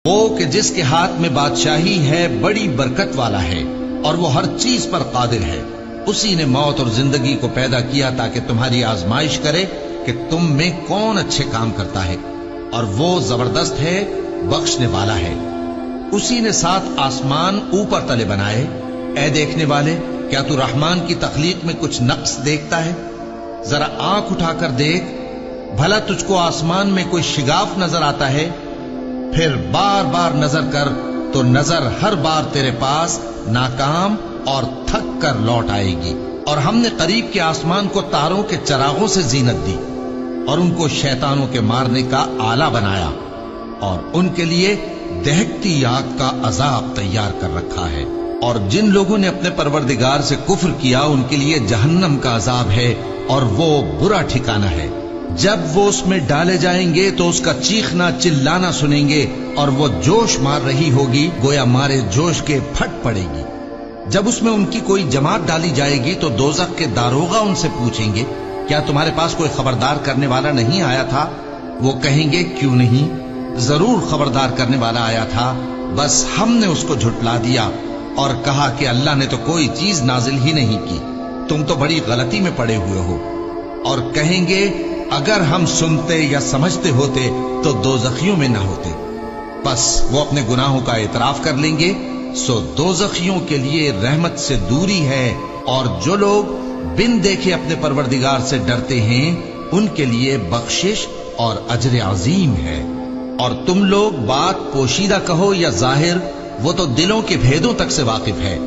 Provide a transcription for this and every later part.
وہ کہ جس کے ہاتھ میں بادشاہی ہے بڑی برکت والا ہے اور وہ ہر چیز پر قادر ہے. اسی نے موت اور زندگی کو پیدا کیا تاکہ تمہاری آزمائش کرے کہ تم میں کون اچھے کام کرتا ہے، اور وہ زبردست ہے، بخشنے والا ہے. اسی نے 7 آسمان اوپر تلے بنائے. اے دیکھنے والے، کیا تو رحمان کی تخلیق میں کچھ نقص دیکھتا ہے؟ ذرا آنکھ اٹھا کر دیکھ، بھلا تجھ کو آسمان میں کوئی شگاف نظر آتا ہے؟ پھر بار بار نظر کر تو نظر ہر بار تیرے پاس ناکام اور تھک کر لوٹ آئے گی. اور ہم نے قریب کے آسمان کو تاروں کے چراغوں سے زینت دی اور ان کو شیطانوں کے مارنے کا آلہ بنایا، اور ان کے لیے دہکتی آگ کا عذاب تیار کر رکھا ہے. اور جن لوگوں نے اپنے پروردگار سے کفر کیا ان کے لیے جہنم کا عذاب ہے، اور وہ برا ٹھکانہ ہے. جب وہ اس میں ڈالے جائیں گے تو اس کا چیخنا چلانا سنیں گے، اور وہ جوش مار رہی ہوگی گویا مارے جوش کے پھٹ پڑے گی. جب اس میں ان کی کوئی جماعت ڈالی جائے گی تو دوزخ کے داروغہ ان سے پوچھیں گے، کیا تمہارے پاس کوئی خبردار کرنے والا نہیں آیا تھا؟ وہ کہیں گے، کیوں نہیں، ضرور خبردار کرنے والا آیا تھا، بس ہم نے اس کو جھٹلا دیا اور کہا کہ اللہ نے تو کوئی چیز نازل ہی نہیں کی، تم تو بڑی غلطی میں پڑے ہوئے ہو. اور کہیں گے، اگر ہم سنتے یا سمجھتے ہوتے تو دوزخیوں میں نہ ہوتے. پس وہ اپنے گناہوں کا اعتراف کر لیں گے، سو دوزخیوں کے لیے رحمت سے دوری ہے، اور جو لوگ بن دیکھے اپنے پروردگار سے ڈرتے ہیں ان کے لیے بخشش اور اجر عظیم ہے. اور تم لوگ بات پوشیدہ کہو یا ظاہر، وہ تو دلوں کے بھیدوں تک سے واقف ہے.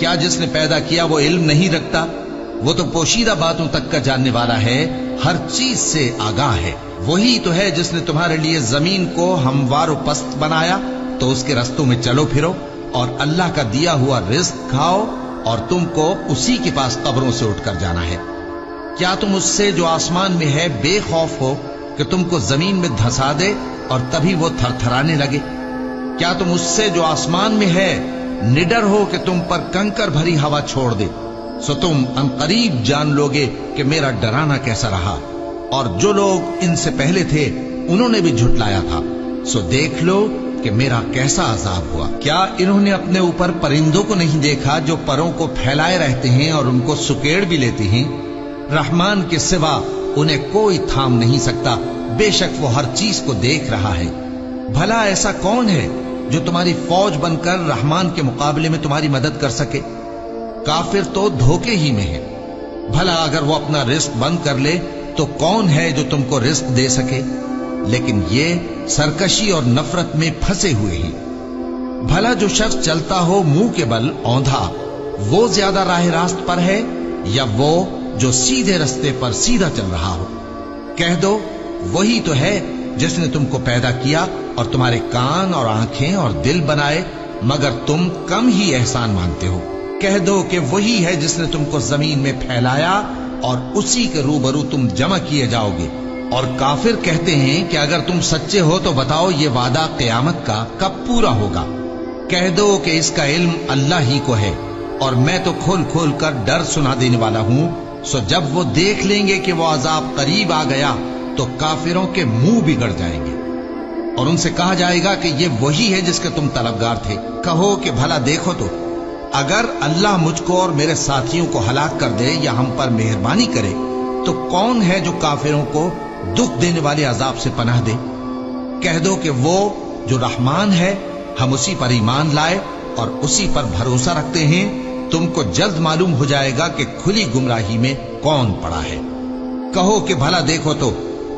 کیا جس نے پیدا کیا وہ علم نہیں رکھتا؟ وہ تو پوشیدہ باتوں تک کا جاننے والا ہے، ہر چیز سے آگاہ ہے. وہی تو ہے جس نے تمہارے لیے زمین کو ہموار و پست بنایا، تو اس کے رستوں میں چلو پھرو اور اللہ کا دیا ہوا رزق کھاؤ، اور تم کو اسی کے پاس قبروں سے اٹھ کر جانا ہے. کیا تم اس سے جو آسمان میں ہے بے خوف ہو کہ تم کو زمین میں دھسا دے اور تبھی وہ تھر تھرانے لگے؟ کیا تم اس سے جو آسمان میں ہے نڈر ہو کہ تم پر کنکر بھری ہوا چھوڑ دے؟ سو تم عنقریب جان لوگے کہ میرا ڈرانا کیسا رہا. اور جو لوگ ان سے پہلے تھے انہوں نے بھی جھٹلایا تھا، سو دیکھ لو کہ میرا کیسا عذاب ہوا. کیا انہوں نے اپنے اوپر پرندوں کو نہیں دیکھا جو پروں کو پھیلائے رہتے ہیں اور ان کو سکیڑ بھی لیتے ہیں؟ رحمان کے سوا انہیں کوئی تھام نہیں سکتا، بے شک وہ ہر چیز کو دیکھ رہا ہے. بھلا ایسا کون ہے جو تمہاری فوج بن کر رحمان کے مقابلے میں تمہاری مدد کر سکے؟ کافر تو دھوکے ہی میں ہے. بھلا اگر وہ اپنا رزق بند کر لے تو کون ہے جو تم کو رزق دے سکے؟ لیکن یہ سرکشی اور نفرت میں پھنسے ہوئے ہیں. بھلا جو شخص چلتا ہو منہ کے بل اوندھا، وہ زیادہ راہ راست پر ہے یا وہ جو سیدھے رستے پر سیدھا چل رہا ہو؟ کہہ دو، وہی تو ہے جس نے تم کو پیدا کیا اور تمہارے کان اور آنکھیں اور دل بنائے، مگر تم کم ہی احسان مانتے ہو. کہہ دو کہ وہی ہے جس نے تم کو زمین میں پھیلایا اور اسی کے روبرو تم جمع کیے جاؤ گے. اور کافر کہتے ہیں کہ اگر تم سچے ہو تو بتاؤ یہ وعدہ قیامت کا کب پورا ہوگا؟ کہہ دو کہ اس کا علم اللہ ہی کو ہے، اور میں تو کھول کھول کر ڈر سنا دینے والا ہوں. سو جب وہ دیکھ لیں گے کہ وہ عذاب قریب آ گیا تو کافروں کے منہ بگڑ جائیں گے، اور ان سے کہا جائے گا کہ یہ وہی ہے جس کے تم طلبگار تھے. کہو کہ بھلا دیکھو تو، اگر اللہ مجھ کو اور میرے ساتھیوں کو ہلاک کر دے یا ہم پر مہربانی کرے تو کون ہے جو کافروں کو دکھ دینے والے عذاب سے پناہ دے؟ کہہ دو کہ وہ جو رحمان ہے، ہم اسی پر ایمان لائے اور اسی پر بھروسہ رکھتے ہیں. تم کو جلد معلوم ہو جائے گا کہ کھلی گمراہی میں کون پڑا ہے. کہو کہ بھلا دیکھو تو،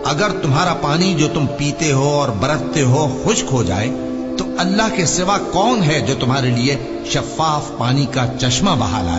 اگر تمہارا پانی جو تم پیتے ہو اور برتتے ہو خشک ہو جائے تو اللہ کے سوا کون ہے جو تمہارے لیے شفاف پانی کا چشمہ بہا لائے؟